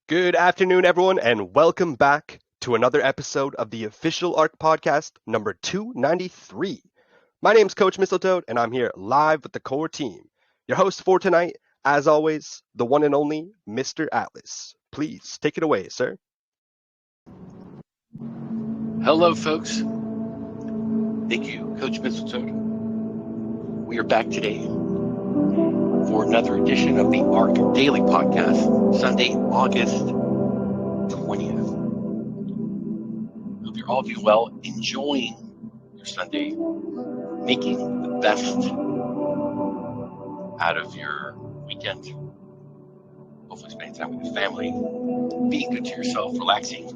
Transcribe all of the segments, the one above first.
Good afternoon, everyone, and welcome back to another episode of the official ARK podcast, number 293. My name's Coach Mistletoe, and I'm here live with the core team. Your host for tonight, as always, the one and only Mr. Atlas. Please take it away, sir. Hello, folks. Thank you, Coach Mistletoe. We are back today for another edition of the ARK Daily Podcast, Sunday, August 20th. Hope you're all doing well, enjoying your Sunday, making the best out of your weekend. Hopefully spending time with your family, being good to yourself, relaxing,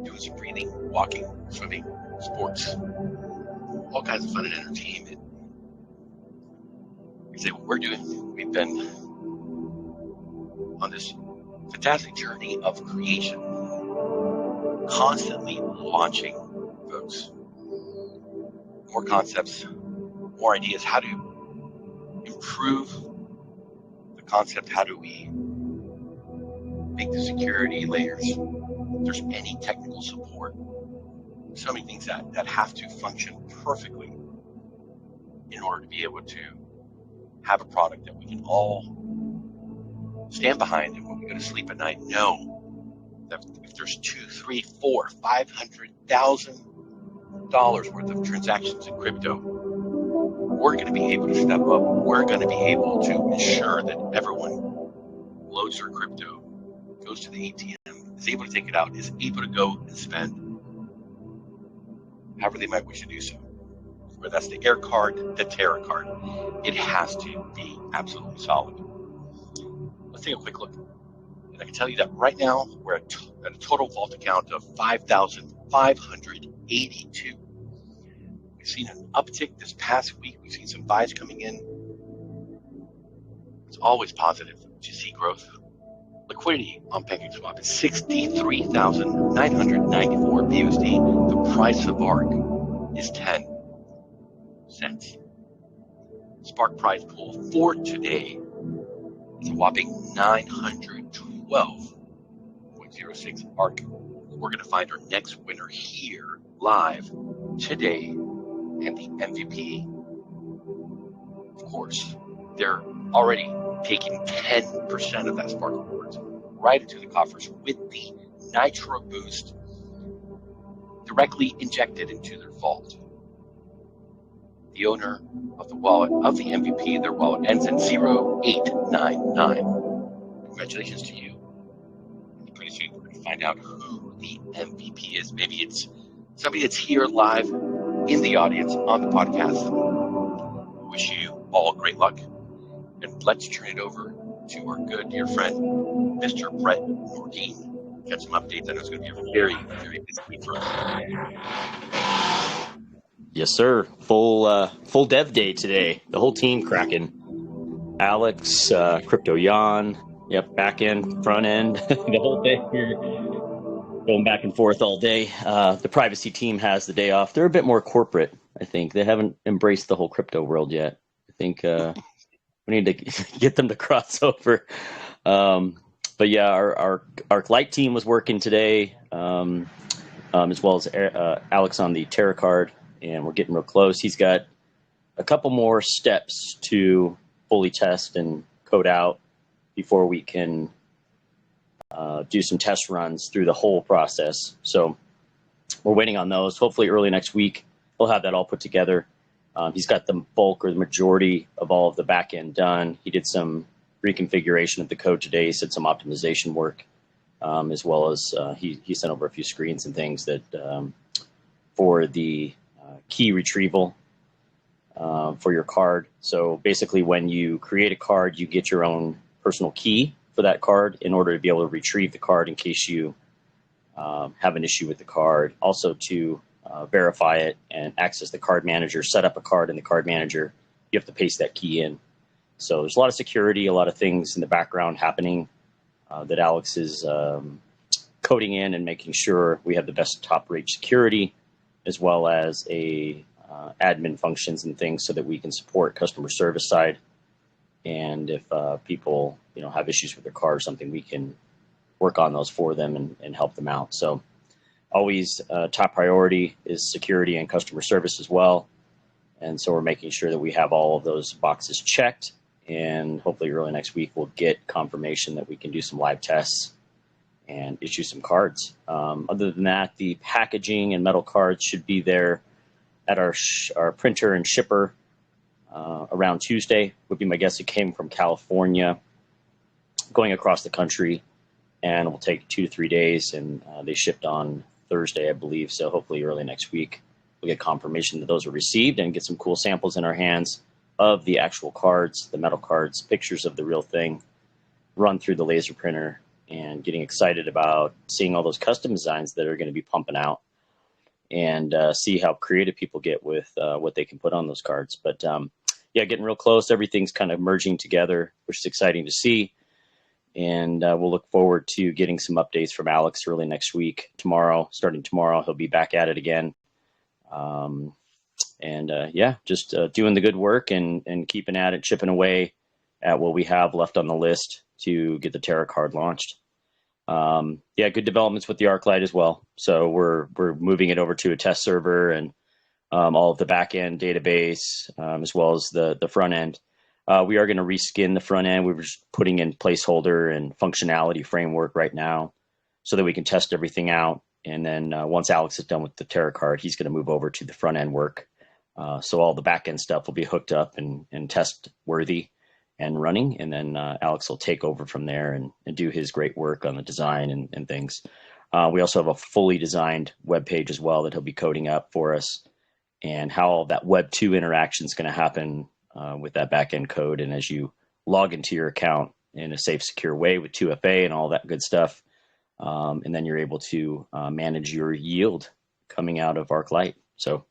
doing some breathing, walking, swimming, sports, all kinds of fun and entertainment. I say what we're doing. We've been on this fantastic journey of creation, constantly launching, folks, more concepts, more ideas, how to improve the concept, how do we make the security layers, if there's any technical support, so many things that have to function perfectly in order to be able to have a product that we can all stand behind, and when we go to sleep at night, know that if there's $200,000, $300,000, $400,000, $500,000 worth of transactions in crypto, we're going to be able to step up. We're going to be able to ensure that everyone loads their crypto, goes to the ATM, is able to take it out, is able to go and spend however they might wish to do so. Whether that's the Air card, the Terra card, it has to be absolutely solid. Let's take a quick look. And I can tell you that right now we're at a total vault account of 5,582. We've seen an uptick this past week. We've seen some buys coming in. It's always positive to see growth. Liquidity on PancakeSwap is 63,994 BUSD. The price of ARK is 10 cents. Spark prize pool for today is a whopping 912.06 ARK. We're going to find our next winner here live today, and the MVP, of course, they're already taking 10% of that Spark rewards right into the coffers with the Nitro Boost directly injected into their vault. The owner of the wallet of the MVP, their wallet ends in 0899. Congratulations to you. Pretty soon we're going to find out who the MVP is. Maybe it's somebody that's here live in the audience on the podcast. Wish you all great luck. And let's turn it over to our good dear friend, Mr. Brett Nordine. Got some updates. I know it's going to be a very, very busy week for us. Yes, sir. Full dev day today. The whole team cracking. Alex, Crypto Jan, yep, back end, front end, the whole day. We're going back and forth all day. The privacy team has the day off. They're a bit more corporate, I think. They haven't embraced the whole crypto world yet. I think we need to get them to cross over. But yeah, our ARK Lite team was working today, as well as Alex on the Terra card. And we're getting real close. He's got a couple more steps to fully test and code out before we can do some test runs through the whole process. So we're waiting on those. Hopefully early next week, we'll have that all put together. He's got the bulk or the majority of all of the back end done. He did some reconfiguration of the code today. He said some optimization work, as well as he sent over a few screens and things that for the key retrieval for your card. So basically when you create a card, you get your own personal key for that card in order to be able to retrieve the card in case you have an issue with the card. Also to verify it and access the card manager, set up a card in the card manager, you have to paste that key in. So there's a lot of security, a lot of things in the background happening that Alex is coding in and making sure we have the best top rate security, as well as admin functions and things so that we can support customer service side. And if people have issues with their car or something, we can work on those for them and help them out. So always top priority is security and customer service as well. And so we're making sure that we have all of those boxes checked, and hopefully early next week we'll get confirmation that we can do some live tests and issue some cards. Other than that, the packaging and metal cards should be there at our printer and shipper around Tuesday, would be my guess. It came from California going across the country, and it will take 2 to 3 days, and they shipped on Thursday, I believe. So hopefully early next week we'll get confirmation that those are received and get some cool samples in our hands of the actual cards, the metal cards, pictures of the real thing, run through the laser printer, and getting excited about seeing all those custom designs that are going to be pumping out, and see how creative people get with what they can put on those cards. But yeah, getting real close. Everything's kind of merging together, which is exciting to see. And we'll look forward to getting some updates from Alex early next week. Starting tomorrow, he'll be back at it again. Yeah, just doing the good work and keeping at it, chipping away at what we have left on the list to get the Terra card launched. Yeah, good developments with the ArcLight as well. So we're moving it over to a test server, and all of the back end database, as well as the front end. We are going to reskin the front end. We're just putting in placeholder and functionality framework right now so that we can test everything out. And then once Alex is done with the Terra card, he's going to move over to the front end work. So all the back end stuff will be hooked up and test worthy and running. And then Alex will take over from there and do his great work on the design and things. We also have a fully designed web page as well that he'll be coding up for us, and how all that Web 2 interaction is going to happen with that back-end code. And as you log into your account in a safe, secure way with 2FA and all that good stuff, and then you're able to manage your yield coming out of ArcLight. So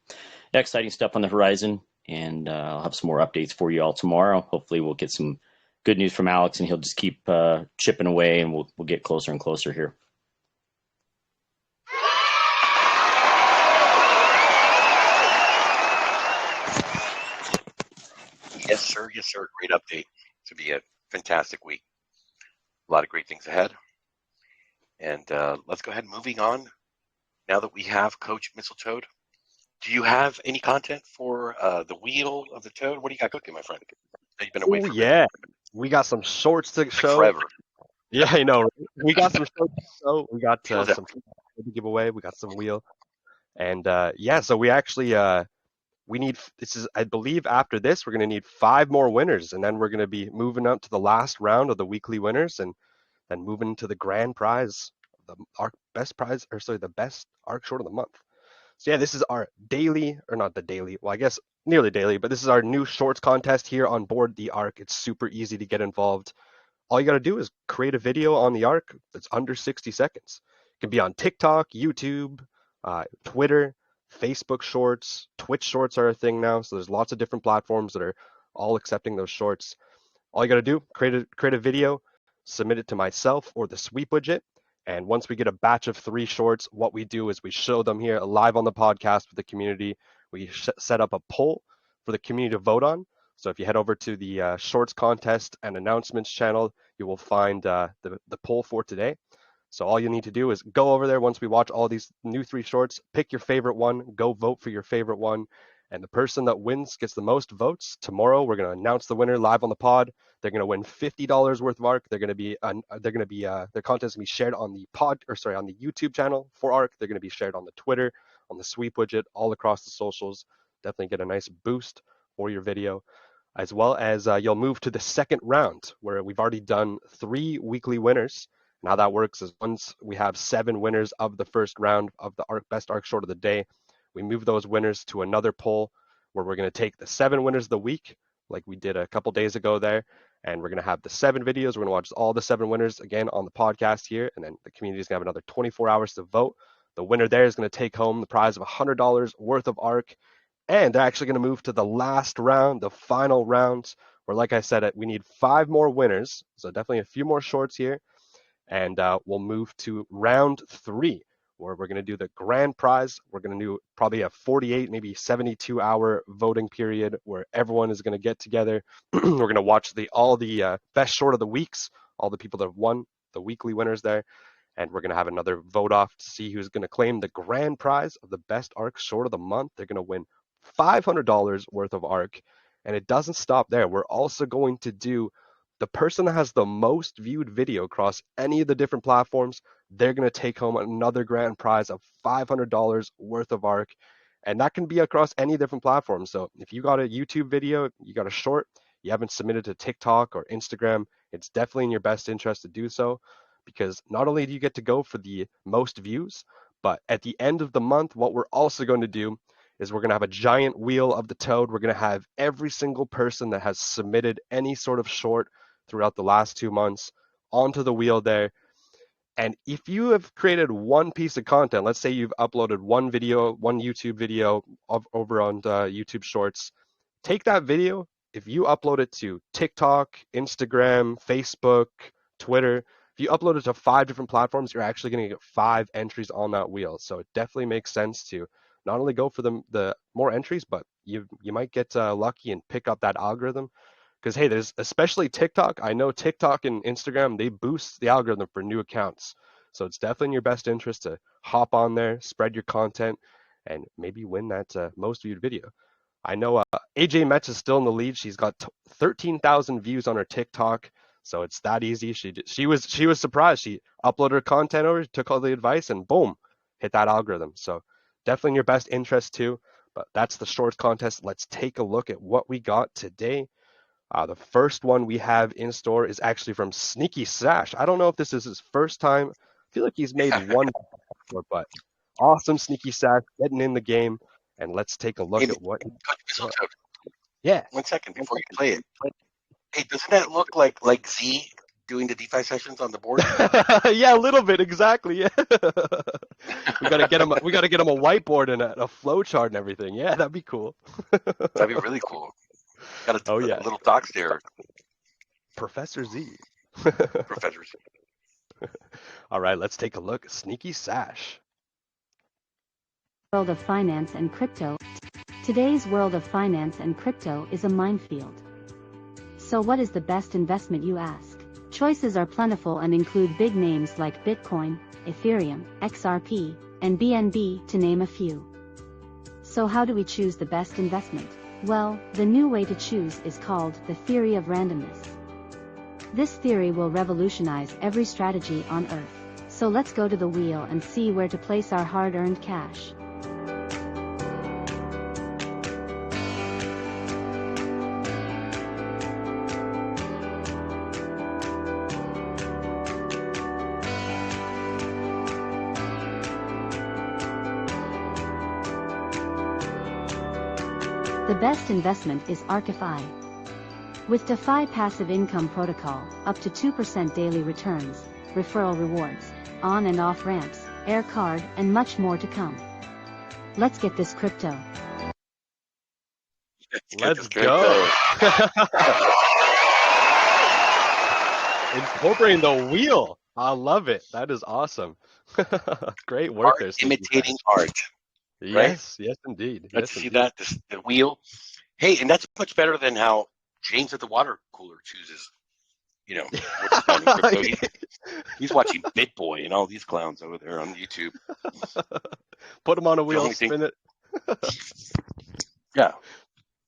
exciting stuff on the horizon, and I'll have some more updates for you all tomorrow. Hopefully we'll get some good news from Alex, and he'll just keep chipping away, and we'll get closer and closer here. Yes, sir. Yes, sir. Great update. To be a fantastic week. A lot of great things ahead. And let's go ahead and moving on. Now that we have Coach Mistletoad, do you have any content for the wheel of the toad? What do you got cooking, my friend? You've been away for yeah. We got some shorts to show. forever. Yeah, I know. We got some shorts to show. We got Feels some to give away. We got some wheel. And yeah, so we actually we need, this is, I believe after this, we're going to need 5 more winners, and then we're going to be moving up to the last round of the weekly winners, and then moving to the grand prize, the the best ARK short of the month. So yeah, this is our daily, or not the daily, well, I guess nearly daily, but this is our new shorts contest here on board the ARK. It's super easy to get involved. All you got to do is create a video on the ARK that's under 60 seconds. It can be on TikTok, YouTube, Twitter, Facebook Shorts, Twitch Shorts are a thing now. So there's lots of different platforms that are all accepting those shorts. All you got to do, create a video, submit it to myself or the sweep widget. And once we get a batch of 3 shorts, what we do is we show them here live on the podcast with the community. We set up a poll for the community to vote on. So if you head over to the shorts contest and announcements channel, you will find the poll for today. So all you need to do is go over there once we watch all these new 3 shorts, pick your favorite one, go vote for your favorite one, and the person that wins gets the most votes. Tomorrow we're going to announce the winner live on the pod. They're going to win $50 worth of ARK. Their contest is going to be shared on the on the YouTube channel for ARK. They're going to be shared on the Twitter, on the sweep widget, all across the socials. Definitely get a nice boost for your video, as well as you'll move to the second round where we've already done 3 weekly winners. And how that works is once we have 7 winners of the first round of the best ARK short of the day, we move those winners to another poll where we're going to take the 7 winners of the week, like we did a couple days ago there, and we're going to have the 7 videos. We're going to watch all the 7 winners again on the podcast here, and then the community is going to have another 24 hours to vote. The winner there is going to take home the prize of $100 worth of ARK, and they're actually going to move to the last round, the final round, where, like I said, we need 5 more winners, so definitely a few more shorts here. And we'll move to round 3, where we're going to do the grand prize. We're going to do probably a 48, maybe 72-hour voting period where everyone is going to get together. We're going to watch all the best short of the weeks, all the people that have won, the weekly winners there. And we're going to have another vote off to see who's going to claim the grand prize of the best ARK short of the month. They're going to win $500 worth of ARK. And it doesn't stop there. We're also going to do the person that has the most viewed video across any of the different platforms. They're going to take home another grand prize of $500 worth of ARK. And that can be across any different platforms. So if you got a YouTube video, you got a short, you haven't submitted to TikTok or Instagram, it's definitely in your best interest to do so, because not only do you get to go for the most views, but at the end of the month, what we're also going to do is we're going to have a giant wheel of the toad. We're going to have every single person that has submitted any sort of short throughout the last 2 months onto the wheel there. And if you have created one piece of content, let's say you've uploaded one video, one YouTube video over on YouTube Shorts, take that video. If you upload it to TikTok, Instagram, Facebook, Twitter, if you upload it to 5 different platforms, you're actually going to get 5 entries on that wheel. So it definitely makes sense to not only go for the more entries, but you might get lucky and pick up that algorithm. Because hey, there's especially TikTok. I know TikTok and Instagram, they boost the algorithm for new accounts. So it's definitely in your best interest to hop on there, spread your content, and maybe win that most viewed video. I know AJ Metz is still in the lead. She's got 13,000 views on her TikTok, so it's that easy. She was surprised. She uploaded her content over, took all the advice, and boom, hit that algorithm. So definitely in your best interest too. But that's the shorts contest. Let's take a look at what we got today. The first one we have in store is actually from Sneaky Sash. I don't know if this is his first time. I feel like he's made one before, but awesome Sneaky Sash getting in the game. And let's take a look at what. Yeah. 1 second before you play it. Hey, doesn't that look like Z doing the DeFi sessions on the board? Yeah, a little bit, exactly. Yeah. we gotta get him. We gotta get him a whiteboard and a flow chart and everything. Yeah, that'd be cool. That'd be really cool. Got a little docs there. Professor Z. Professors. All right, let's take a look. Sneaky Sash. World of finance and crypto. Today's world of finance and crypto is a minefield. So what is the best investment, you ask? Choices are plentiful and include big names like Bitcoin, Ethereum, XRP, and BNB, to name a few. So how do we choose the best investment? Well, the new way to choose is called the theory of randomness. This theory will revolutionize every strategy on Earth. So let's go to the wheel and see where to place our hard-earned cash. The best investment is ARK-FI. With DeFi passive income protocol, up to 2% daily returns, referral rewards, on and off ramps, air card, and much more to come. Let's get this crypto. Let's go. Incorporating the wheel. I love it. That is awesome. Great work there. Imitating art. Yes, right? Yes, indeed. Let's see that, the wheel. Hey, and that's much better than how James at the water cooler chooses, what's on crypto. He's watching BitBoy and all these clowns over there on YouTube. Put them on a wheel, spin it. Yeah.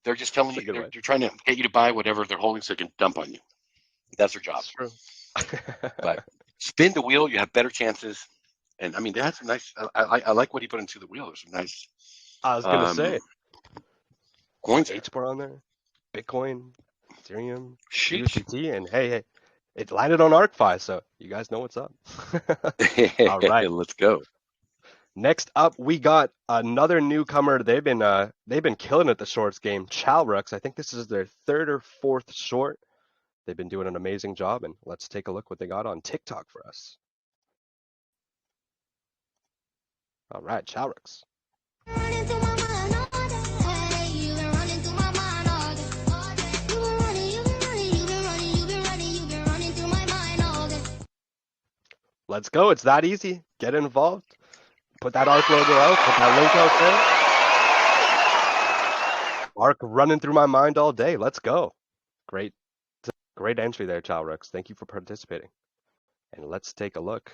They're just telling you, they're trying to get you to buy whatever they're holding so they can dump on you. That's their job. That's true. But spin the wheel, you have better chances. And I mean, they had some nice. I like what he put into the wheel. There's some nice. I was gonna say coins. H-bar on there, Bitcoin, Ethereum, Sheesh. USDT, and hey, it landed on ArkFi, so you guys know what's up. All right, let's go. Next up, we got another newcomer. They've been killing it the shorts game. Chalrux. I think this is their 3rd or 4th short. They've been doing an amazing job, and let's take a look what they got on TikTok for us. All right, Chalrux. Let's go. It's that easy. Get involved. Put that ARK logo out. Put that link out there. ARK running through my mind all day. Let's go. Great entry there, Chalrux. Thank you for participating. And let's take a look.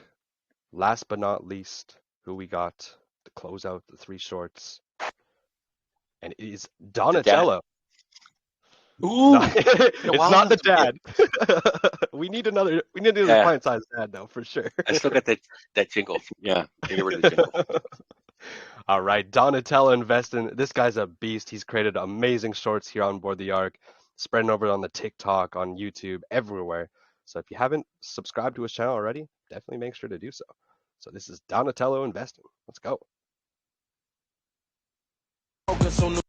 Last but not least, who we got to close out the 3 shorts. And it is Donatello. Ooh, No, it's wild not the enough dad. We need another Yeah. pint-sized dad though, for sure. I still got that jingle. Yeah, I get rid of the jingle. All right, Donatello investing. This guy's a beast. He's created amazing shorts here on board the Ark, spreading over on the TikTok, on YouTube, everywhere. So if you haven't subscribed to his channel already, definitely make sure to do so. So this is Donatello investing. Let's go. Focus on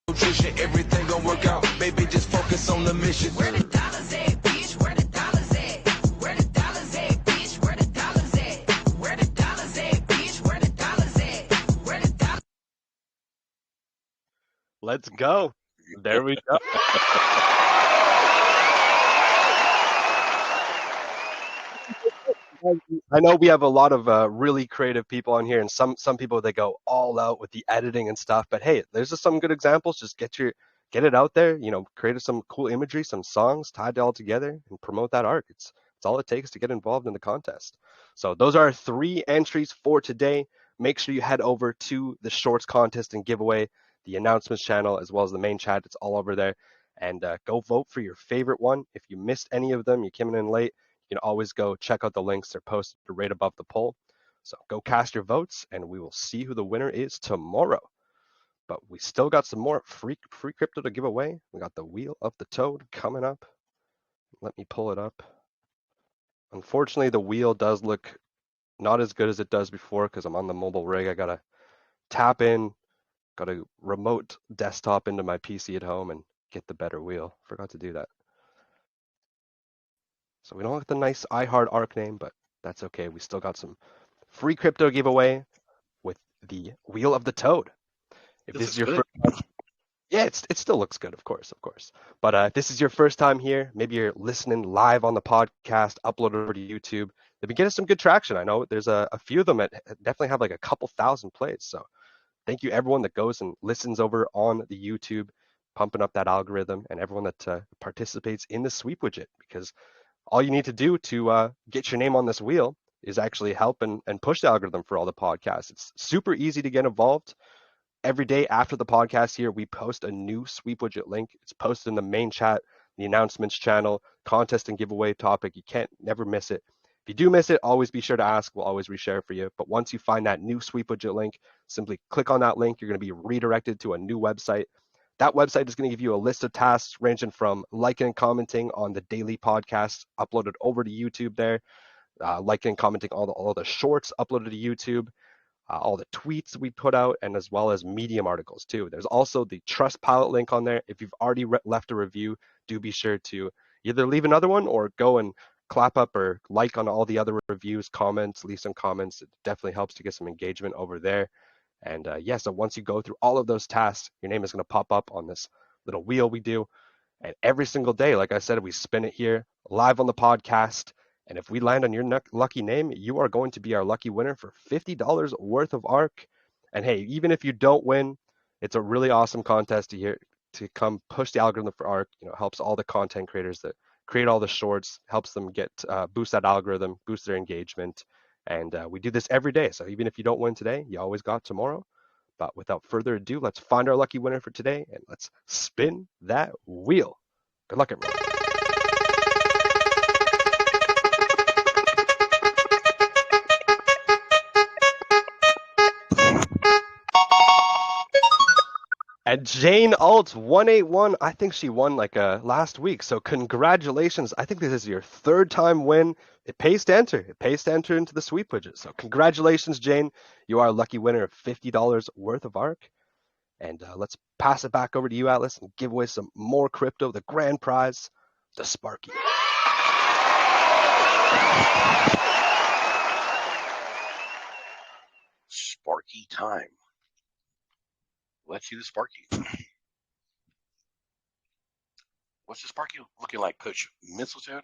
nutrition, everything gonna work out. Baby, just focus on the mission. Where the dollars at, bitch? Where the dollars at? Where the dollars at, bitch? Where the dollars at? Where the dollars at, bitch? Where the dollars at? Where the dollars? Let's go. There we go. I know we have a lot of really creative people on here, and some people they go all out with the editing and stuff. But hey, there's just some good examples. Just get it out there. You know, create some cool imagery, some songs, tied it all together, and promote that art. It's all it takes to get involved in the contest. So those are our 3 entries for today. Make sure you head over to the shorts contest and giveaway, the announcements channel, as well as the main chat. It's all over there. And go vote for your favorite one. If you missed any of them, you came in late, you can always go check out the links. They're posted right above the poll. So go cast your votes, and we will see who the winner is tomorrow. But we still got some more free crypto to give away. We got the Wheel of the Toad coming up. Let me pull it up. Unfortunately, the wheel does look not as good as it does before because I'm on the mobile rig. I gotta tap in, gotta remote desktop into my PC at home and get the better wheel. Forgot to do that. So we don't have the nice iHeart name, but that's okay. We still got some free crypto giveaway with the Wheel of the Toad. If this is your first time, yeah, it still looks good, of course. But if this is your first time here, maybe you're listening live on the podcast, upload it over to YouTube. They've been getting some good traction. I know there's a few of them that definitely have like a couple thousand plays. So thank you everyone that goes and listens over on the YouTube, pumping up that algorithm, and everyone that participates in the sweep widget, because all you need to do to get your name on this wheel is actually help and push the algorithm for all the podcasts. It's super easy to get involved. Every day after the podcast here, we post a new sweep widget link. It's posted in the main chat, the announcements channel, contest and giveaway topic. You can't never miss it. If you do miss it, always be sure to ask. We'll always reshare for you. But once you find that new sweep widget link, simply click on that link. You're going to be redirected to a new website. That website is going to give you a list of tasks ranging from liking and commenting on the daily podcasts uploaded over to YouTube there, liking and commenting all the shorts uploaded to YouTube, all the tweets we put out, and as well as Medium articles too. There's also the Trustpilot link on there. If you've already left a review, do be sure to either leave another one or go and clap up or like on all the other reviews, comments, leave some comments. It definitely helps to get some engagement over there. And so once you go through all of those tasks, your name is going to pop up on this little wheel we do. And every single day, like I said, we spin it here live on the podcast. And if we land on your lucky name, you are going to be our lucky winner for $50 worth of ARK. And hey, even if you don't win, it's a really awesome contest to come push the algorithm for ARK. You know, helps all the content creators that create all the shorts, helps them get boost that algorithm, boost their engagement. And we do this every day. So even if you don't win today, you always got tomorrow. But without further ado, let's find our lucky winner for today and let's spin that wheel. Good luck, everyone. And Jane Alt 181, I think she won like last week. So congratulations. I think this is your 3rd time win. It pays to enter. It pays to enter into the sweep widget. So congratulations, Jane. You are a lucky winner of $50 worth of ARK. And let's pass it back over to you, Atlas, and give away some more crypto. The grand prize, the Sparky. Sparky time. Let's see the Sparky. What's the Sparky looking like, Coach Mistletoe?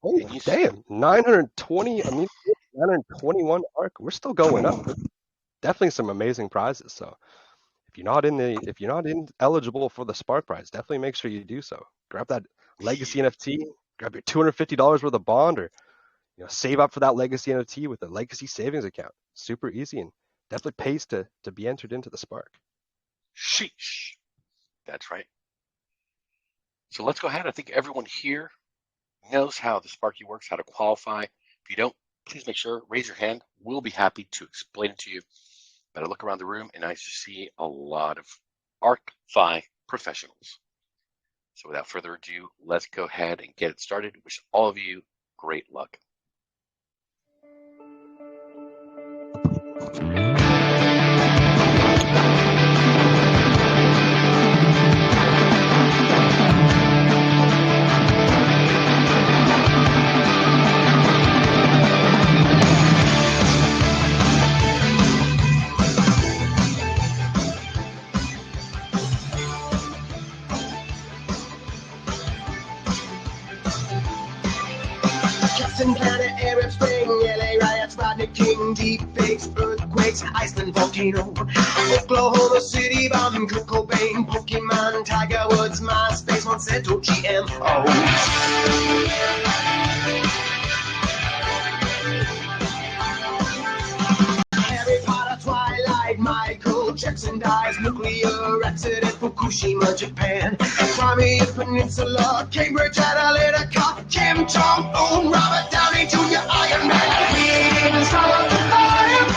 Oh, damn. 920, 921 ARK. We're still going up. Definitely some amazing prizes. So if you're not eligible for the Spark prize, definitely make sure you do so. Grab that legacy NFT, grab your $250 worth of bond, or save up for that legacy NFT with a legacy savings account. Super easy and definitely pays to be entered into the Spark. Sheesh. That's right. So let's go ahead. I think everyone here knows how the Sparky works, how to qualify. If you don't, please make sure, raise your hand. We'll be happy to explain it to you. But I look around the room and I see a lot of ArkFi professionals. So without further ado, let's go ahead and get it started. Wish all of you great luck. Captain Planet, Arab Spring, LA riots, Rodney King, deep fakes, earthquakes, Iceland volcano, Oklahoma City bombing, Kurt Cobain, Pokemon, Tiger Woods, MySpace, Monsanto, GMOs. Harry Potter, Twilight, Michael Jackson dies, nuclear accident, Fukushima, Japan, Crimea Peninsula, Cambridge Analytica, Kim Jong-un, Robert Downey Jr., Iron Man. We didn't start the fire,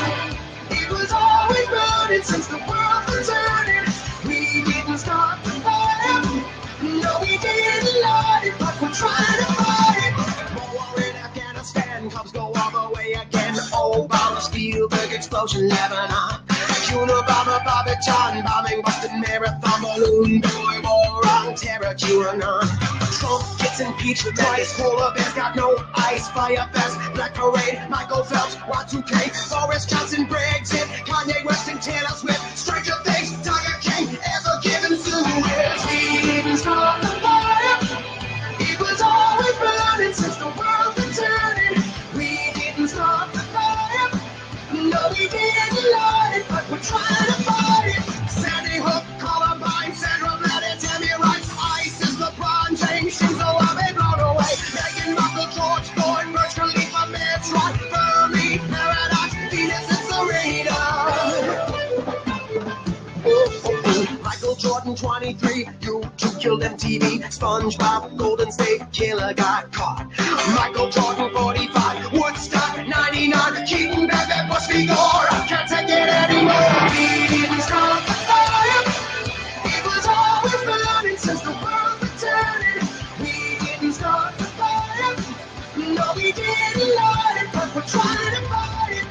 it was always burning since the world was turning. We didn't start the fire, no we didn't light it, but we're trying to fight it. War in Afghanistan, Cubs go all the way again. Obama, Spielberg, explosion, Lebanon. Unabomber, Bobby John, bombing Boston Marathon, balloon boy, war on terror, QAnon. Trump gets impeached twice, polar bears got no ice, fire fest, Black Parade, Michael Phelps, Y2K, Boris Johnson, Brexit, Kanye West and Taylor Swift, Stranger Things, Tiger King, ever given Suez. We didn't start the fire, it was always burning since the world been turning. We didn't start the fire, no we didn't light it, but we're trying to fight it. Sandy Hook, Columbine, Sandra Bladder, Tammy Rice, ISIS, LeBron James, Shinzo Abe blown away. Meghan Markle, George Floyd, Burj Khalifa, Metroid, Fermi, Paradox, Venus and Serena. Michael Jordan, 23, YouTube killed MTV. SpongeBob, Golden State Killer got caught. Michael Jordan, 45, Woodstock, 99, Keaton, Bebe, Bush v. Gore. I can't take it anymore. We didn't start the fire, it was always burning since the world was turning. We didn't start the fire, no we didn't light it, but we're trying to fight it.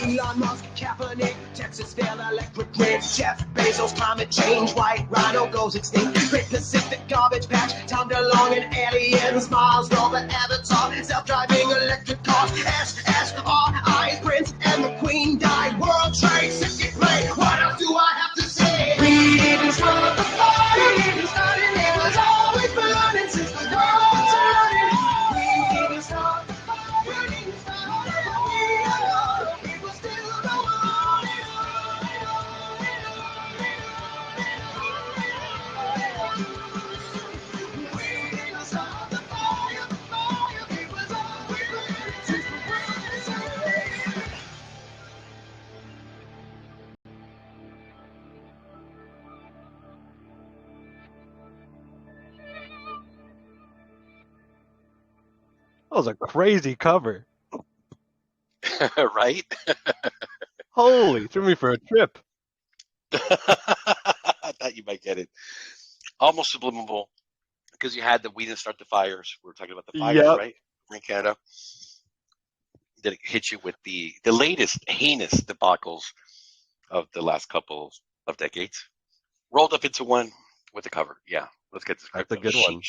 Elon Musk, Kaepernick, Texas failed electric grid, Jeff Bezos, climate change, white rhino goes extinct, Great Pacific garbage patch, Tom DeLonge and aliens, Mars rover, Avatar, self-driving electric cars, SSRI's Prince and the Queen died, World Trade Center play. What else do I have to say? We didn't start the fire, we didn't start it, it was always burning since the world was turning. We didn't start the fire, we didn't start it, it was still going on and on and on and on and on. We didn't start the fire, it was always burning since the world was turning. That was a crazy cover. Right? Holy, threw me for a trip. I thought you might get it. Almost subliminal, because you had the we didn't start the fires. We were talking about the fires, Yep. right? We're in Canada. Then it hit you with the latest heinous debacles of the last couple of decades. Rolled up into one with the cover. Yeah, let's get this. That's a good one.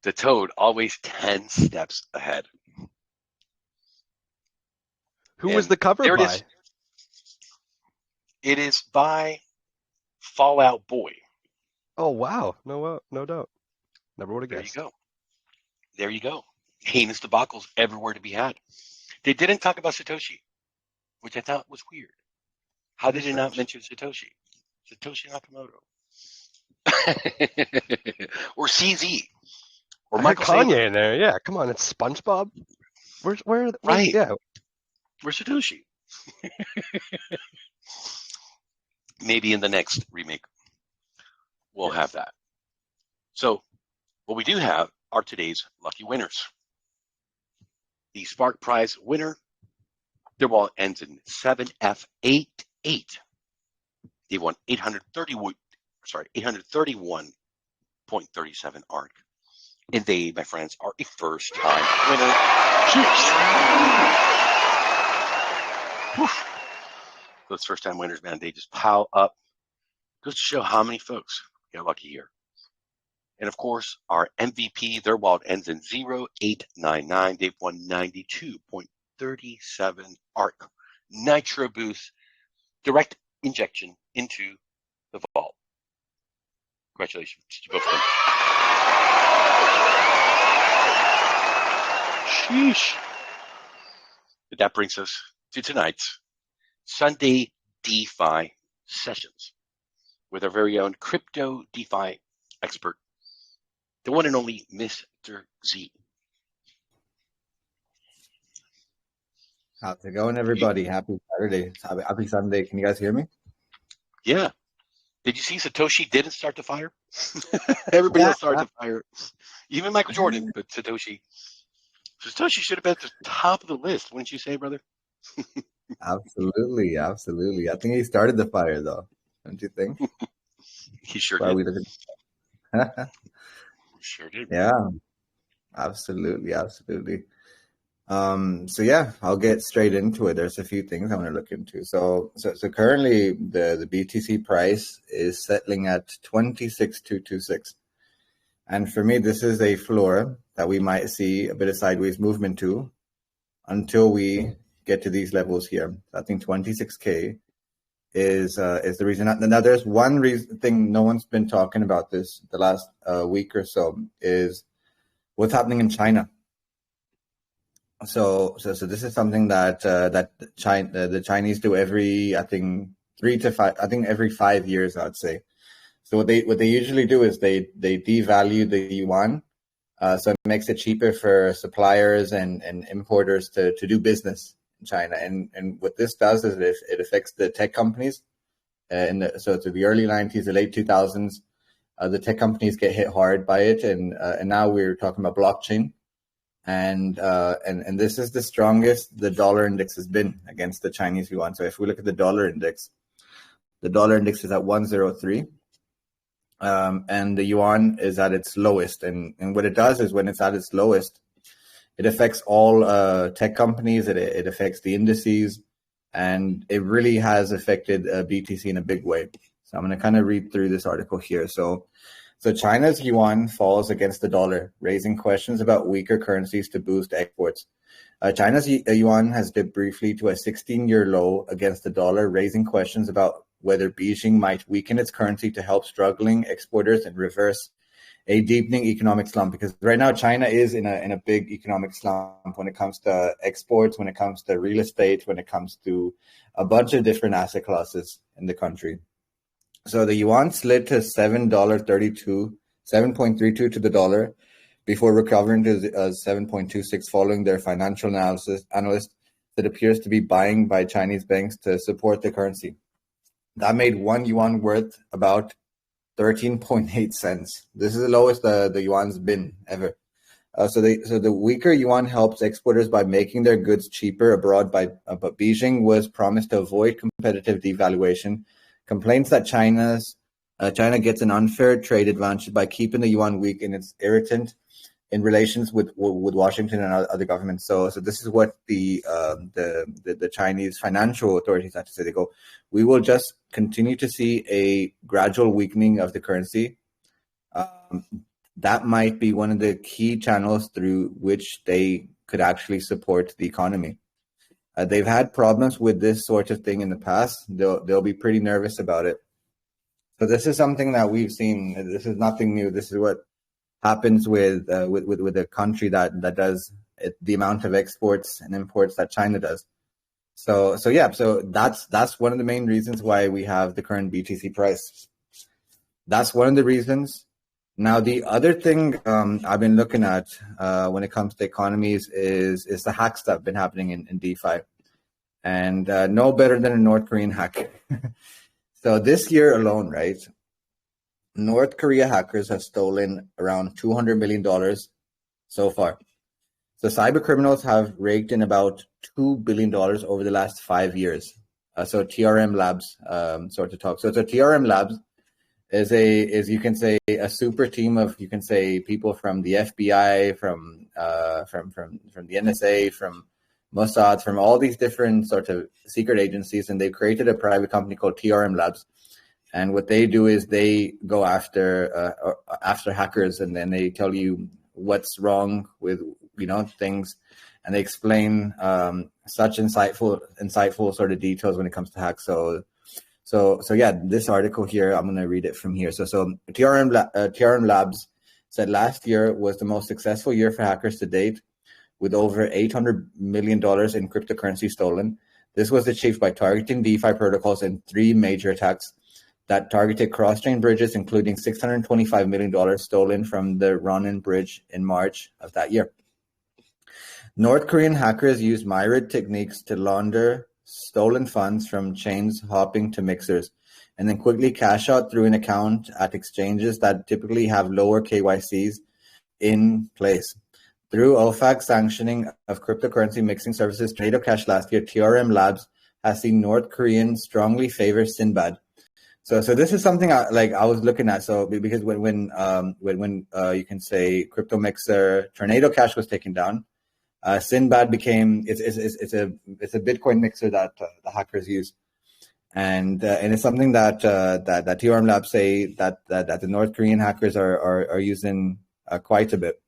The Toad, always 10 steps ahead. Who was the cover there it by? is. It is by Fallout Boy. Oh, wow. No doubt. Never would have There you guessed. go. There you go. Heinous debacles everywhere to be had. They didn't talk about Satoshi, which I thought was weird. How did they not mention Satoshi? Satoshi Nakamoto. or CZ, or I heard Michael Kanye Saylor. in there. Yeah, come on, it's SpongeBob. Where Right. yeah. Where's Satoshi? Maybe in the next remake, we'll have that. So what we do have are today's lucky winners. The Spark Prize winner, their wallet ends in 7F88. They won 831.37 ARK. And they, my friends, are a first-time winner. Cheers! Those first-time winners, man, they just pile up. Goes to show how many folks got lucky here. And of course, our MVP, their wallet ends in 0899. They've won 92.37 ARK. Nitro Boost, direct injection into the vault. Congratulations to both of them. Sheesh. But that brings us to tonight's Sunday DeFi sessions with our very own crypto DeFi expert, the one and only Mr. Z. How's it going, everybody? Happy Saturday. Happy Sunday. Can you guys hear me? Yeah. Did you see Satoshi didn't start the fire? Everybody else started the fire. Even Michael Jordan, but Satoshi should have been at the top of the list, wouldn't you say, brother? Absolutely. I think he started the fire, though. Don't you think? He sure did. Sure did. Yeah, absolutely. So yeah, I'll get straight into it. There's a few things I want to look into. So currently the BTC price is settling at 26,226. And for me, this is a floor that we might see a bit of sideways movement to until we get to these levels here. I think 26K is the reason. Now, there's one thing no one's been talking about this the last week or so is what's happening in China. So this is something that the Chinese do every, I think, every 5 years, I'd say. So what they usually do is they devalue the yuan, so it makes it cheaper for suppliers and importers to do business in China. And what this does is it affects the tech companies. So to the early 90s, the late 2000s, the tech companies get hit hard by it, and now we're talking about blockchain. And this is the strongest the dollar index has been against the Chinese yuan. So if we look at the dollar index is at 103, and the yuan is at its lowest. And what it does is when it's at its lowest, it affects all tech companies. It affects the indices, and it really has affected BTC in a big way. So I'm going to kind of read through this article here. So China's yuan falls against the dollar, raising questions about weaker currencies to boost exports. China's yuan has dipped briefly to a 16-year low against the dollar, raising questions about whether Beijing might weaken its currency to help struggling exporters and reverse a deepening economic slump. Because right now China is in a big economic slump when it comes to exports, when it comes to real estate, when it comes to a bunch of different asset classes in the country. So the yuan slid to $7.32 to the dollar before recovering to 7.26 following their financial analyst that appears to be buying by Chinese banks to support the currency. That made 1 yuan worth about 13.8 cents. This is the lowest the yuan's been ever. So the weaker yuan helps exporters by making their goods cheaper abroad. But Beijing was promised to avoid competitive devaluation. Complaints that China gets an unfair trade advantage by keeping the yuan weak, and it's irritant in relations with Washington and other governments. So this is what the Chinese financial authorities have to say. They go, we will just continue to see a gradual weakening of the currency. That might be one of the key channels through which they could actually support the economy. They've had problems with this sort of thing in the past. They'll be pretty nervous about it. So this is something that we've seen. This is nothing new. This is what happens with a country that does the amount of exports and imports that China does. So that's one of the main reasons why we have the current BTC price. that's one of the reasons. Now, the other thing I've been looking at when it comes to economies is the hacks that have been happening in DeFi. And no better than a North Korean hack. So this year alone, right, North Korea hackers have stolen around $200 million so far. So cyber criminals have raked in about $2 billion over the last 5 years. So TRM Labs sort of talk. So TRM Labs is you can say a super team of, you can say, people from the FBI, from the NSA, from Mossad, from all these different sort of secret agencies, and they've created a private company called TRM Labs. And what they do is they go after hackers, and then they tell you what's wrong with things, and they explain such insightful sort of details when it comes to hacks. So yeah, this article here, I'm going to read it from here. So TRM Labs said last year was the most successful year for hackers to date, with over $800 million in cryptocurrency stolen. This was achieved by targeting DeFi protocols in 3 major attacks that targeted cross-chain bridges, including $625 million stolen from the Ronin bridge in March of that year. North Korean hackers used myriad techniques to launder stolen funds from chains hopping to mixers, and then quickly cash out through an account at exchanges that typically have lower KYCs in place. Through OFAC sanctioning of cryptocurrency mixing services Tornado Cash last year, TRM Labs has seen North Koreans strongly favor Sinbad. So this is something I was looking at. So because when you can say crypto mixer Tornado Cash was taken down, Sinbad became it's a Bitcoin mixer that the hackers use, and it's something that TRM Labs say that the North Korean hackers are using quite a bit.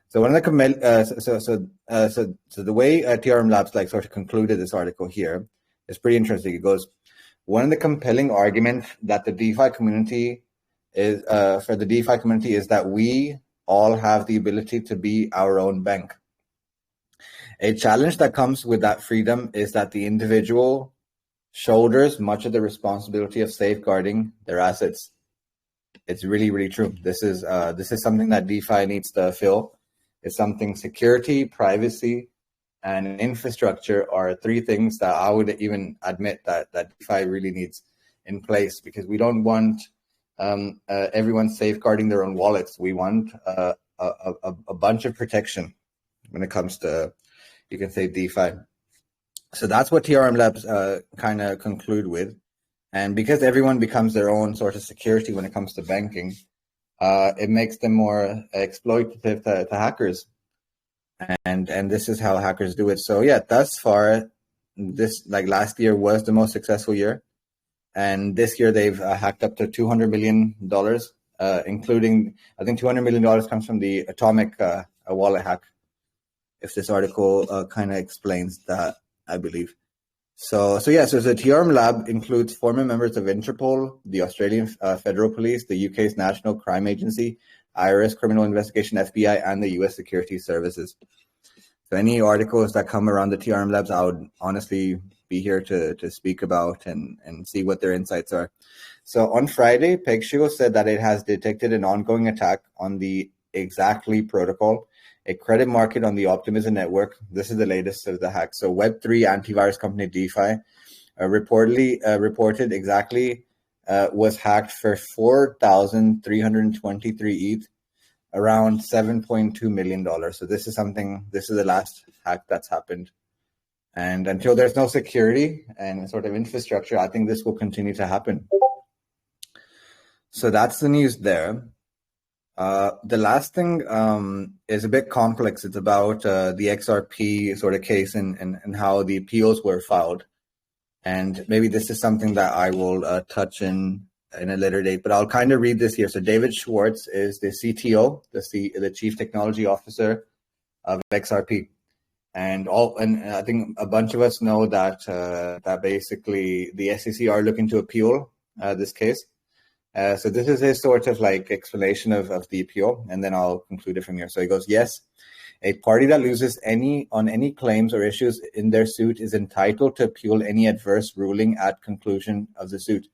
So one of the so the way TRM Labs sort of concluded this article here is pretty interesting. It goes, one of the compelling arguments that the DeFi community is is that we all have the ability to be our own bank. A challenge that comes with that freedom is that the individual shoulders much of the responsibility of safeguarding their assets. It's really, really true. This is something that DeFi needs to fill. It's something security, privacy, and infrastructure are 3 things that I would even admit that DeFi really needs in place, because we don't want everyone safeguarding their own wallets. We want a bunch of protection when it comes to, you can say, DeFi. So that's what TRM Labs kind of conclude with. And because everyone becomes their own sort of security when it comes to banking, it makes them more exploitative to hackers. And this is how hackers do it. So yeah, thus far, this last year was the most successful year. And this year they've hacked up to $200 million, including, I think $200 million comes from the Atomic wallet hack, if this article kind of explains that, I believe. So the TRM Lab includes former members of Interpol, the Australian Federal Police, the UK's National Crime Agency, IRS Criminal Investigation, FBI, and the US Security Services. So any articles that come around the TRM Labs, I would honestly be here to speak about and see what their insights are. So on Friday, PegShield said that it has detected an ongoing attack on the Exactly protocol, a credit market on the Optimism network. This is the latest of the hacks. So Web3 antivirus company DeFi reported Exactly was hacked for 4,323 ETH, around $7.2 million. So this is the last hack that's happened. And until there's no security and sort of infrastructure, I think this will continue to happen. So that's the news there. The last thing is a bit complex. It's about the XRP sort of case and how the appeals were filed. And maybe this is something that I will touch in a later date, but I'll kind of read this here. So David Schwartz is the CTO, the Chief Technology Officer of XRP. And I think a bunch of us know that basically the SEC are looking to appeal this case. So this is his sort of explanation of the appeal, and then I'll conclude it from here. So he goes, yes, a party that loses on any claims or issues in their suit is entitled to appeal any adverse ruling at conclusion of the suit.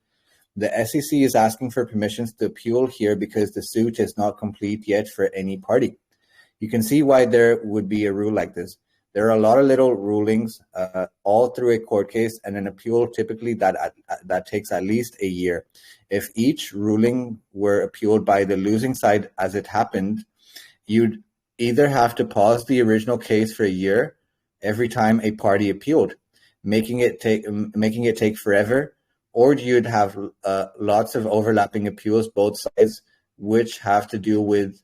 The SEC is asking for permissions to appeal here because the suit is not complete yet for any party. You can see why there would be a rule like this. There are a lot of little rulings all through a court case, and an appeal typically that takes at least a year. If each ruling were appealed by the losing side as it happened, you'd either have to pause the original case for a year every time a party appealed, making it take forever, or you'd have lots of overlapping appeals both sides, which have to deal with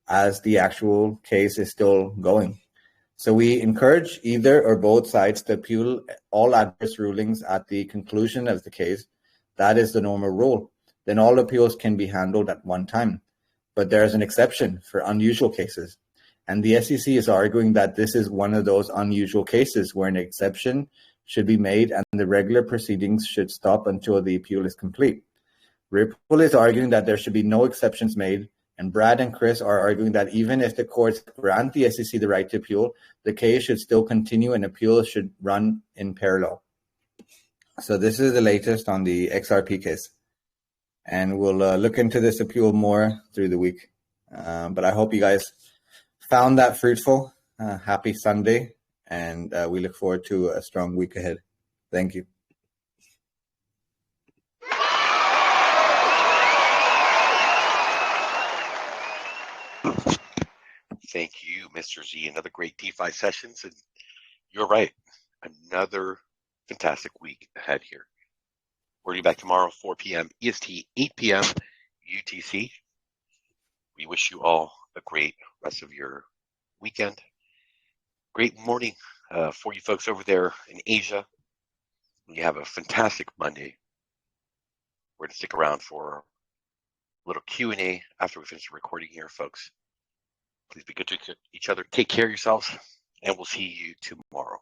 as the actual case is still going. So we encourage either or both sides to appeal all adverse rulings at the conclusion of the case. That is the normal rule. Then all appeals can be handled at one time. But there is an exception for unusual cases. And the SEC is arguing that this is one of those unusual cases where an exception should be made and the regular proceedings should stop until the appeal is complete. Ripple is arguing that there should be no exceptions made, and Brad and Chris are arguing that even if the courts grant the SEC the right to appeal, the case should still continue and appeals should run in parallel. So this is the latest on the XRP case. And we'll look into this appeal more through the week. But I hope you guys found that fruitful. Happy Sunday, and we look forward to a strong week ahead. Thank you. Thank you, Mr. Z. Another great DeFi sessions, and you're right. Another fantastic week ahead here. We'll be back tomorrow, 4 p.m. EST, 8 p.m. UTC. We wish you all a great rest of your weekend. Great morning for you folks over there in Asia. You have a fantastic Monday. We're going to stick around for a little Q&A after we finish the recording here, folks. Please be good to each other. Take care of yourselves, and we'll see you tomorrow.